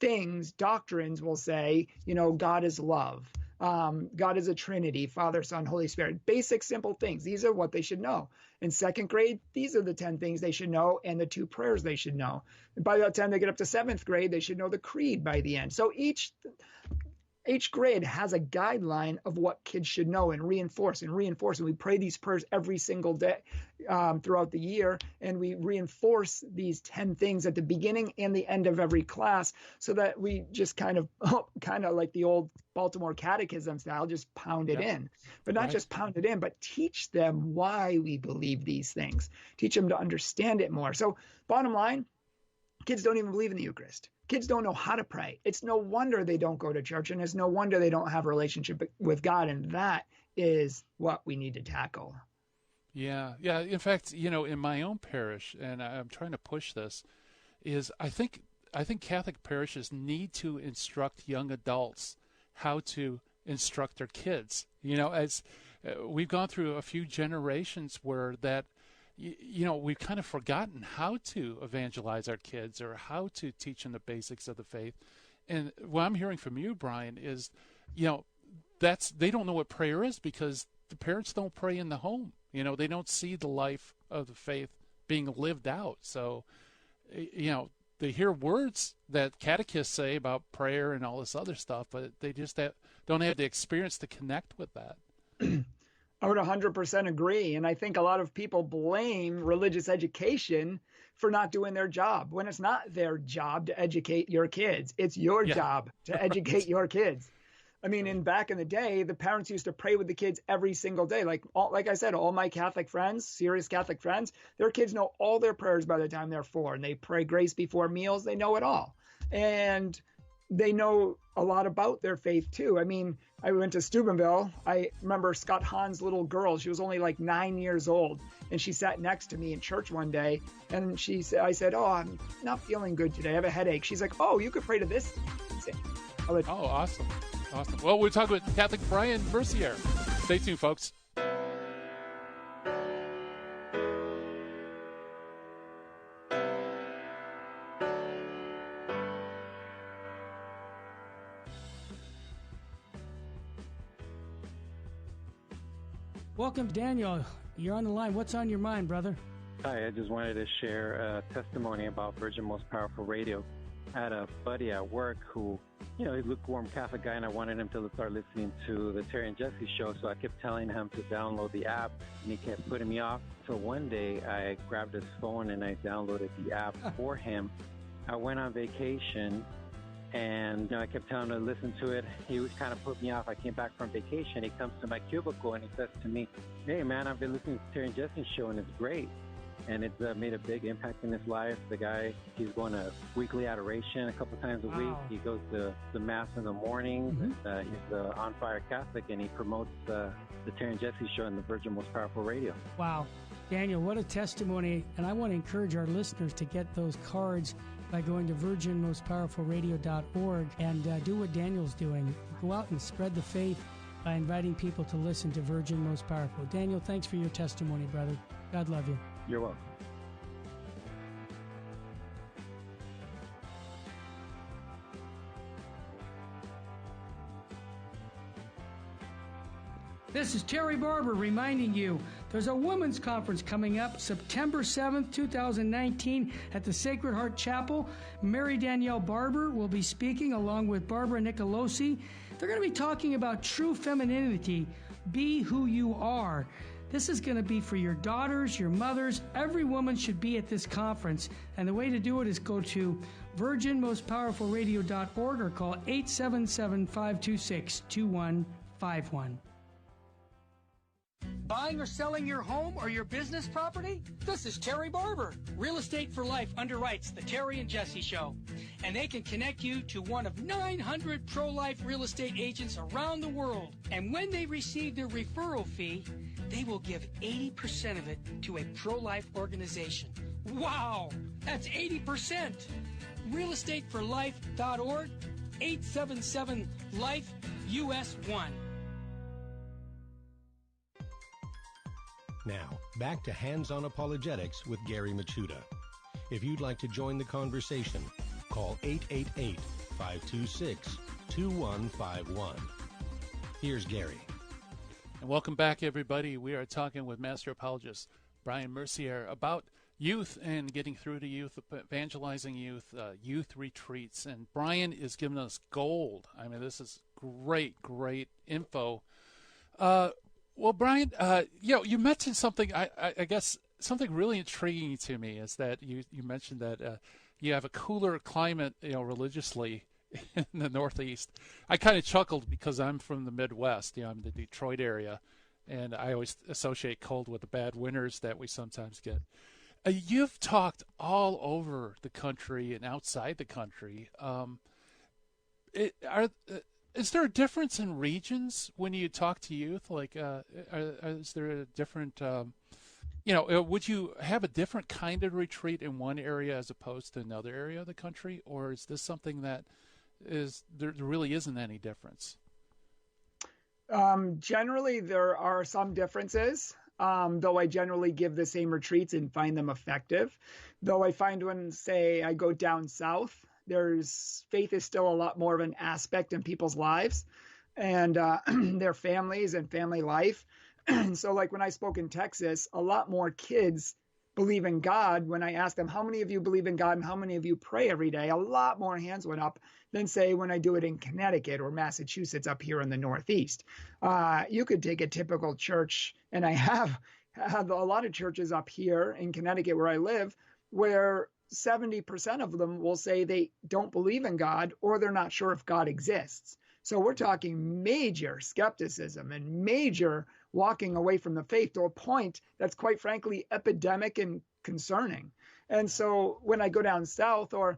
things, doctrines will say, God is love. God is a Trinity, Father, Son, Holy Spirit. Basic, simple things. These are what they should know. In second grade, these are the 10 things they should know and the 2 prayers they should know. And by the time they get up to 7th grade, they should know the creed by the end. So each grade has a guideline of what kids should know and reinforce. And we pray these prayers every single day throughout the year. And we reinforce these 10 things at the beginning and the end of every class so that we just kind of like the old Baltimore catechism style, just pound it in. But not just pound it in, but teach them why we believe these things. Teach them to understand it more. So bottom line, kids don't even believe in the Eucharist. Kids don't know how to pray. It's no wonder they don't go to church, and it's no wonder they don't have a relationship with God. And that is what we need to tackle. Yeah. In fact, in my own parish, and I'm trying to push this, is I think Catholic parishes need to instruct young adults how to instruct their kids. As we've gone through a few generations where that. We've kind of forgotten how to evangelize our kids or how to teach them the basics of the faith. And what I'm hearing from you, Bryan, is, they don't know what prayer is because the parents don't pray in the home. They don't see the life of the faith being lived out. So, they hear words that catechists say about prayer and all this other stuff, but they just don't have the experience to connect with that. I would 100% agree. And I think a lot of people blame religious education for not doing their job when it's not their job to educate your kids. It's your job to educate your kids. I mean, back in the day, the parents used to pray with the kids every single day. Like I said, all my Catholic friends, serious Catholic friends, their kids know all their prayers by the time they're 4, and they pray grace before meals. They know it all. And they know a lot about their faith too. I mean, I went to Steubenville. I remember Scott Hahn's little girl. She was only like 9 years old, and she sat next to me in church one day. And I said, "Oh, I'm not feeling good today. I have a headache." She's like, "Oh, you could pray to this." Oh, awesome. Well, we're talking with Catholic Bryan Mercier. Stay tuned, folks. Welcome, Daniel. You're on the line. What's on your mind, brother? Hi, I just wanted to share a testimony about Virgin Most Powerful Radio. I had a buddy at work who, he's a lukewarm Catholic guy, and I wanted him to start listening to the Terry and Jesse show, so I kept telling him to download the app, and he kept putting me off. So one day, I grabbed his phone, and I downloaded the app for him. I went on vacation, and I kept telling him to listen to it. He was kind of put me off. I came back from vacation. He comes to my cubicle, and he says to me, "Hey, man, I've been listening to Terry and Jesse's show, and it's great." And it's made a big impact in his life. The guy, he's going to weekly adoration a couple times a week. He goes to the Mass in the morning. He's an on-fire Catholic, and he promotes the Terry and Jesse show on the Virgin Most Powerful Radio. Wow. Daniel, what a testimony. And I want to encourage our listeners to get those cards by going to virginmostpowerfulradio.org and do what Daniel's doing. Go out and spread the faith by inviting people to listen to Virgin Most Powerful. Daniel, thanks for your testimony, brother. God love you. You're welcome. This is Terry Barber reminding you there's a women's conference coming up September 7th, 2019 at the Sacred Heart Chapel. Mary Danielle Barber will be speaking along with Barbara Nicolosi. They're going to be talking about true femininity. Be who you are. This is going to be for your daughters, your mothers. Every woman should be at this conference. And the way to do it is go to virginmostpowerfulradio.org or call 877-526-2151. Buying or selling your home or your business property? This is Terry Barber. Real Estate for Life underwrites the Terry and Jesse Show. And they can connect you to one of 900 pro-life real estate agents around the world. And when they receive their referral fee, they will give 80% of it to a pro-life organization. Wow! That's 80%! realestateforlife.org, 877-LIFE-US1. Now, back to Hands-On Apologetics with Gary Machuda. If you'd like to join the conversation, call 888-526-2151. Here's Gary. And welcome back, everybody. We are talking with Master Apologist Bryan Mercier about youth and getting through to youth, evangelizing youth, youth retreats. And Bryan is giving us gold. I mean, this is great, great info. Well, Bryan, you mentioned something, I guess something really intriguing to me is that you mentioned that you have a cooler climate, religiously in the Northeast. I kind of chuckled because I'm from the Midwest, I'm the Detroit area, and I always associate cold with the bad winters that we sometimes get. You've talked all over the country and outside the country. Is there a difference in regions when you talk to youth? Like, is there a different, would you have a different kind of retreat in one area as opposed to another area of the country? Or is this something that there really isn't any difference? Generally, there are some differences, though I generally give the same retreats and find them effective. Though I find when, say, I go down south, faith is still a lot more of an aspect in people's lives and their families and family life. And so like when I spoke in Texas, a lot more kids believe in God. When I asked them, how many of you believe in God and how many of you pray every day? A lot more hands went up than say when I do it in Connecticut or Massachusetts up here in the Northeast. You could take a typical church, and I have a lot of churches up here in Connecticut where I live, where 70% of them will say they don't believe in God or they're not sure if God exists. So we're talking major skepticism and major walking away from the faith to a point that's quite frankly epidemic and concerning. And so when I go down south or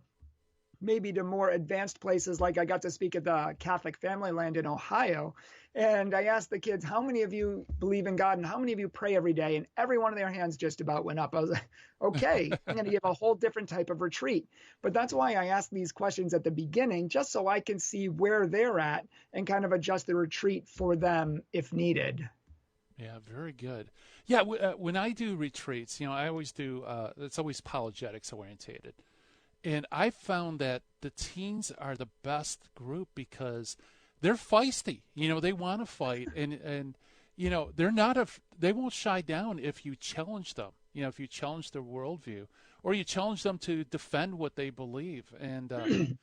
maybe to more advanced places, like I got to speak at the Catholic Family Land in Ohio, and I asked the kids, how many of you believe in God and how many of you pray every day? And every one of their hands just about went up. I was like, okay, I'm going to give a whole different type of retreat. But that's why I ask these questions at the beginning, just so I can see where they're at and kind of adjust the retreat for them if needed. Yeah, very good. Yeah, when I do retreats, I always do, it's always apologetics orientated. And I found that the teens are the best group because they're feisty. They want to fight, and they're not they won't shy down if you challenge them. If you challenge their worldview, or you challenge them to defend what they believe. And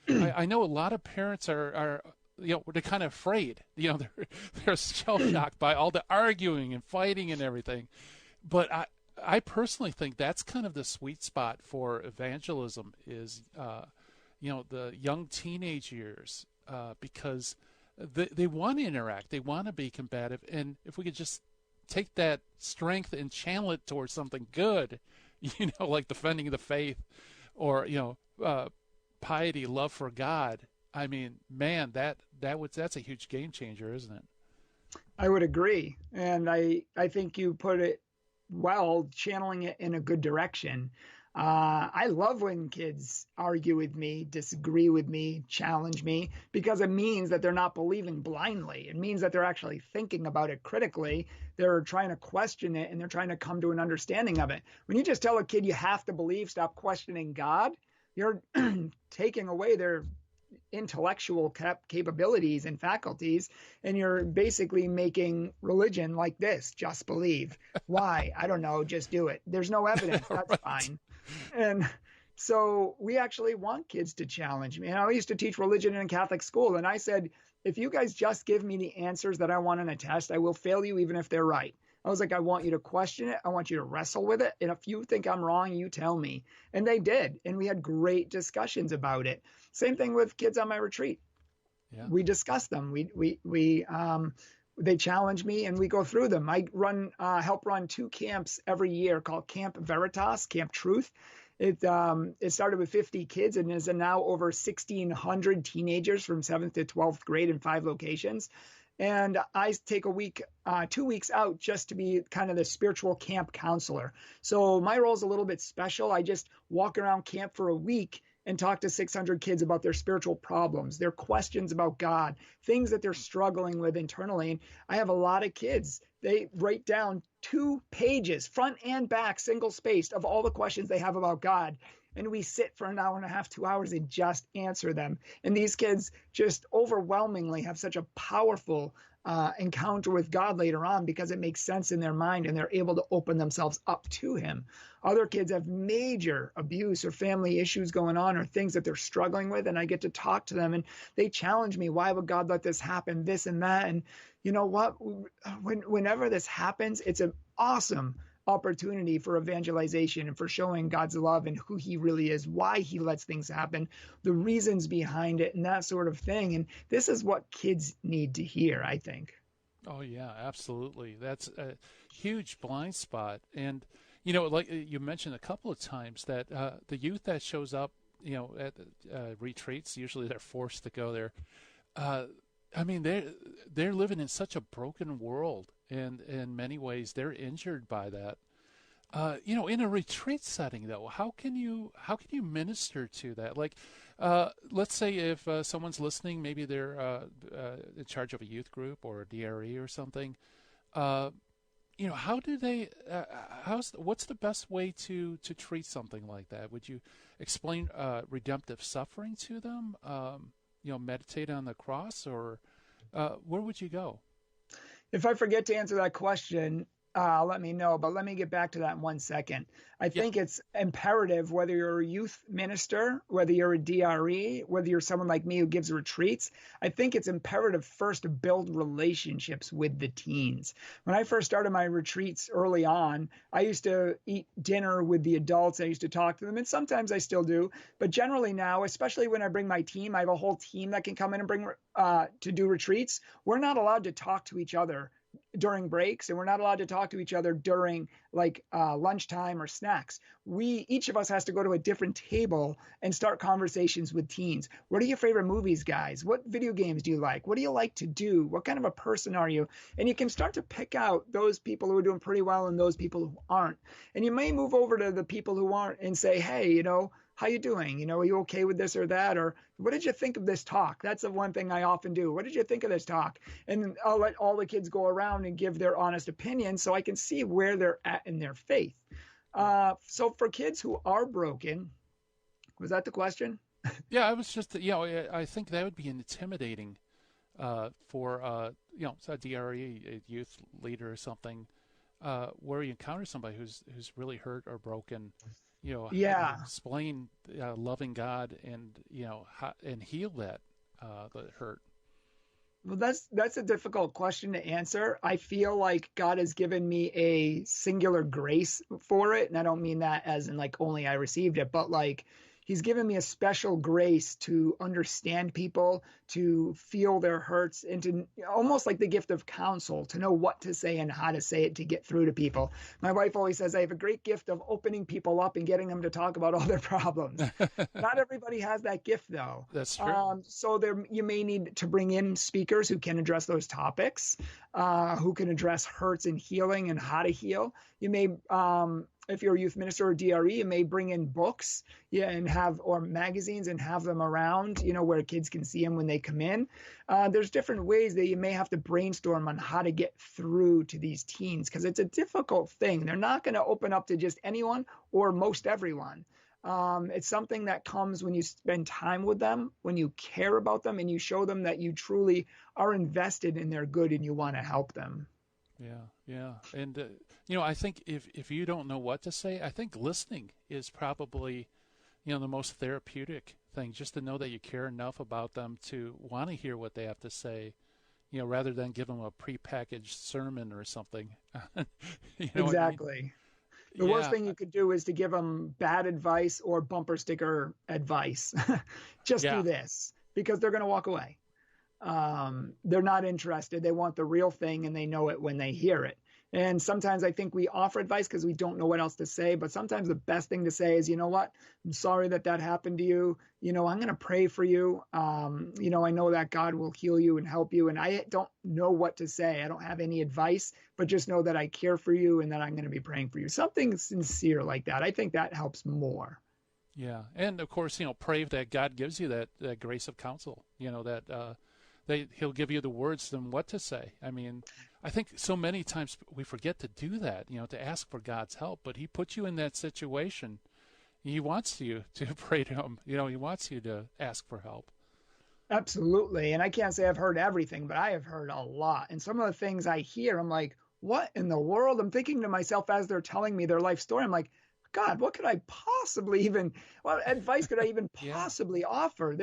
I know a lot of parents are they're kind of afraid. They're shell shocked by all the arguing and fighting and everything. But I personally think that's kind of the sweet spot for evangelism is, the young teenage years, because they want to interact, they want to be combative, and if we could just take that strength and channel it towards something good, like defending the faith, or piety, love for God. I mean, man, that's a huge game changer, isn't it? I would agree, and I think you put it well, channeling it in a good direction. I love when kids argue with me, disagree with me, challenge me, because it means that they're not believing blindly. It means that they're actually thinking about it critically. They're trying to question it and they're trying to come to an understanding of it. When you just tell a kid you have to believe, stop questioning God, you're taking away their intellectual capabilities and faculties, and you're basically making religion like this: just believe. Why? I don't know, just do it. There's no evidence. That's Right. fine. And so we actually want kids to challenge me. And I used to teach religion in a Catholic school, and I said, if you guys just give me the answers that I want in a test, I will fail you even if they're right. I was like, I want you to question it. I want you to wrestle with it. And if you think I'm wrong, you tell me. And they did. And we had great discussions about it. Same thing with kids on my retreat. Yeah. We discuss them. They challenge me and we go through them. I help run 2 camps every year called Camp Veritas, Camp Truth. It started with 50 kids and is now over 1,600 teenagers from 7th to 12th grade in 5 locations. And I take a week, 2 weeks out just to be kind of the spiritual camp counselor. So my role is a little bit special. I just walk around camp for a week and talk to 600 kids about their spiritual problems, their questions about God, things that they're struggling with internally. And I have a lot of kids. They write down 2 pages, front and back, single spaced, of all the questions they have about God. And we sit for an hour and a half, 2 hours, and just answer them. And these kids just overwhelmingly have such a powerful encounter with God later on because it makes sense in their mind and they're able to open themselves up to him. Other kids have major abuse or family issues going on or things that they're struggling with, and I get to talk to them and they challenge me. Why would God let this happen, this and that? And you know what? Whenever this happens, it's an awesome opportunity for evangelization and for showing God's love and who he really is, why he lets things happen, the reasons behind it, and that sort of thing. And this is what kids need to hear, I think. Oh, yeah, absolutely. That's a huge blind spot. And, you know, like you mentioned a couple of times that the youth that shows up, you know, at retreats, usually they're forced to go there. I mean, they're living in such a broken world, and in many ways they're injured by that. You know, in a retreat setting, though, how can you minister to that? Like, let's say if someone's listening, maybe they're in charge of a youth group or a DRE or something. You know, how do they? What's the best way to treat something like that? Would you explain redemptive suffering to them? You know, meditate on the cross, or where would you go? If I forget to answer that question, let me know, but let me get back to that in 1 second. I think it's imperative, whether you're a youth minister, whether you're a DRE, whether you're someone like me who gives retreats, I think it's imperative first to build relationships with the teens. When I first started my retreats early on, I used to eat dinner with the adults. I used to talk to them, and sometimes I still do. But generally now, especially when I bring my team, I have a whole team that can come in and bring to do retreats. We're not allowed to talk to each other during breaks, and we're not allowed to talk to each other during like lunchtime or snacks. Each of us has to go to a different table and start conversations with teens. What are your favorite movies, guys? What video games do you like? What do you like to do? What kind of a person are you? And you can start to pick out those people who are doing pretty well and those people who aren't. And you may move over to the people who aren't and say, hey, you know, how you doing? You know, are you okay with this or that? Or what did you think of this talk? That's the one thing I often do. What did you think of this talk? And I'll let all the kids go around and give their honest opinion so I can see where they're at in their faith. So for kids who are broken, was that the question? Yeah, I was just, you know, I think that would be intimidating for, you know, a DRE, a youth leader or something, where you encounter somebody who's really hurt or broken. You know, explain loving God and, you know, and heal that hurt. Well, that's a difficult question to answer. I feel like God has given me a singular grace for it. And I don't mean that as in like only I received it, but like he's given me a special grace to understand people, to feel their hurts, and to almost like the gift of counsel, to know what to say and how to say it to get through to people. My wife always says I have a great gift of opening people up and getting them to talk about all their problems. Not everybody has that gift, though. That's true. So you may need to bring in speakers who can address those topics, who can address hurts and healing and how to heal. You may if you're a youth minister or DRE, you may bring in books, and or magazines and have them around, where kids can see them when they come in. There's different ways that you may have to brainstorm on how to get through to these teens, because it's a difficult thing. They're not going to open up to just anyone or most everyone. It's something that comes when you spend time with them, when you care about them, and you show them that you truly are invested in their good and you want to help them. Yeah. And, I think if you don't know what to say, I think listening is probably, the most therapeutic thing, just to know that you care enough about them to want to hear what they have to say, rather than give them a prepackaged sermon or something. Exactly. The worst thing you could do is to give them bad advice or bumper sticker advice. Just do this, because they're going to walk away. They're not interested. They want the real thing, and they know it when they hear it. And sometimes I think we offer advice because we don't know what else to say. But sometimes the best thing to say is, you know what? I'm sorry that happened to you. I'm going to pray for you. I know that God will heal you and help you. And I don't know what to say. I don't have any advice, but just know that I care for you and that I'm going to be praying for you. Something sincere like that. I think that helps more. Yeah. And of course, pray that God gives you that grace of counsel, that he'll give you the words and what to say. I mean, I think so many times we forget to do that, to ask for God's help, but he put you in that situation. He wants you to pray to him. He wants you to ask for help. Absolutely. And I can't say I've heard everything, but I have heard a lot. And some of the things I hear, I'm like, what in the world? I'm thinking to myself as they're telling me their life story. I'm like, God, what could I possibly what advice could I even possibly offer?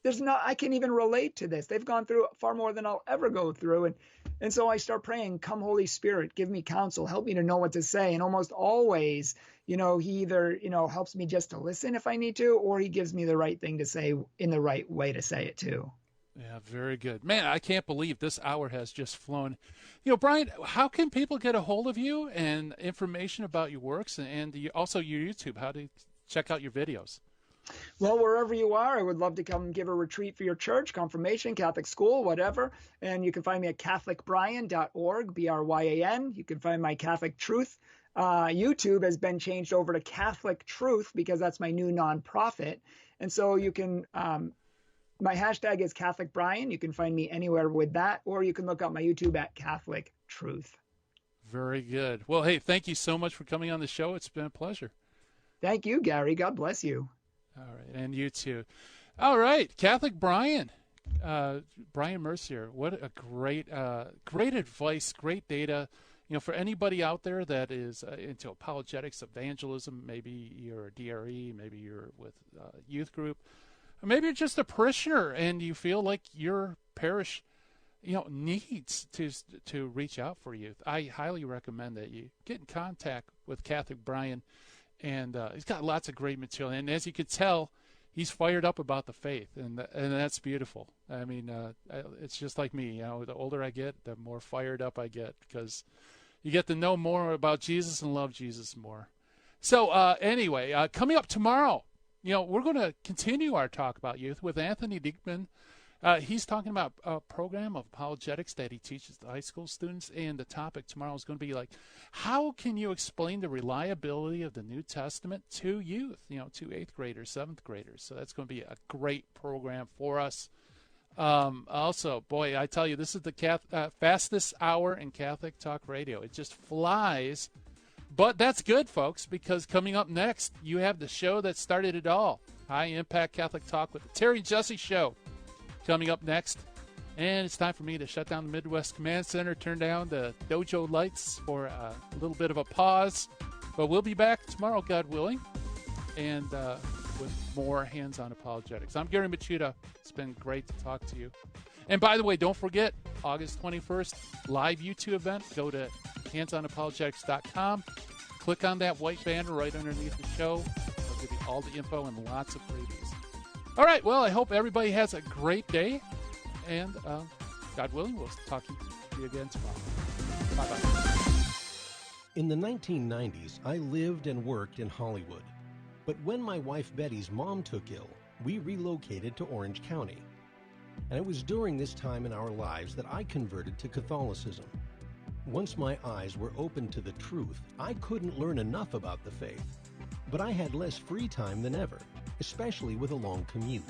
I can't even relate to this. They've gone through far more than I'll ever go through. And so I start praying, come Holy Spirit, give me counsel, help me to know what to say. And almost always, he either, helps me just to listen if I need to, or he gives me the right thing to say in the right way to say it too. Yeah, very good. Man, I can't believe this hour has just flown. Bryan, how can people get a hold of you and information about your works and also your YouTube? How to check out your videos? Well, wherever you are, I would love to come give a retreat for your church, confirmation, Catholic school, whatever. And you can find me at catholicbryan.org, Bryan. You can find my Catholic Truth. YouTube has been changed over to Catholic Truth because that's my new nonprofit. And so you can, my hashtag is Catholic Bryan. You can find me anywhere with that, or you can look up my YouTube at Catholic Truth. Very good. Well, hey, thank you so much for coming on the show. It's been a pleasure. Thank you, Gary. God bless you. All right, and you too. All right, Catholic Bryan, Bryan Mercier. What a great advice, great data. For anybody out there that is into apologetics, evangelism, maybe you're a DRE, maybe you're with a youth group, or maybe you're just a parishioner and you feel like your parish, needs to reach out for youth. I highly recommend that you get in contact with Catholic Bryan. And he's got lots of great material. And as you can tell, he's fired up about the faith. And that's beautiful. I mean, it's just like me. The older I get, the more fired up I get, because you get to know more about Jesus and love Jesus more. So anyway, coming up tomorrow, we're going to continue our talk about youth with Anthony Diekman. He's talking about a program of apologetics that he teaches to high school students, and the topic tomorrow is going to be like, how can you explain the reliability of the New Testament to youth, to 8th graders, 7th graders? So that's going to be a great program for us. Also, boy, I tell you, this is the fastest hour in Catholic Talk Radio. It just flies. But that's good, folks, because coming up next, you have the show that started it all, High Impact Catholic Talk with the Terry and Jesse Show. Coming up next, and it's time for me to shut down the Midwest Command Center, turn down the dojo lights for a little bit of a pause. But we'll be back tomorrow, God willing, and with more hands-on apologetics. I'm Gary Machuda. It's been great to talk to you. And by the way, don't forget, August 21st, live YouTube event. Go to handsonapologetics.com. Click on that white banner right underneath the show. I'll give you all the info and lots of freebies. All right, well, I hope everybody has a great day, and God willing, we'll talk to you again tomorrow. Bye-bye. In the 1990s, I lived and worked in Hollywood. But when my wife Betty's mom took ill, we relocated to Orange County. And it was during this time in our lives that I converted to Catholicism. Once my eyes were opened to the truth, I couldn't learn enough about the faith. But I had less free time than ever, especially with a long commute.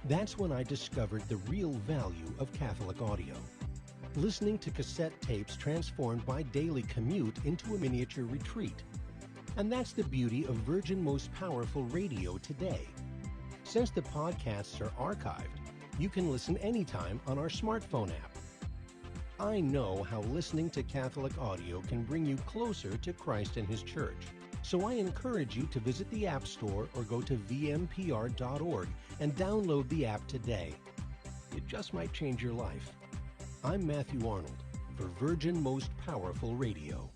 That's when I discovered the real value of Catholic audio. Listening to cassette tapes transformed my daily commute into a miniature retreat. And that's the beauty of Virgin Most Powerful Radio today. Since the podcasts are archived, you can listen anytime on our smartphone app. I know how listening to Catholic audio can bring you closer to Christ and His Church. So I encourage you to visit the App Store or go to vmpr.org and download the app today. It just might change your life. I'm Matthew Arnold for Virgin Most Powerful Radio.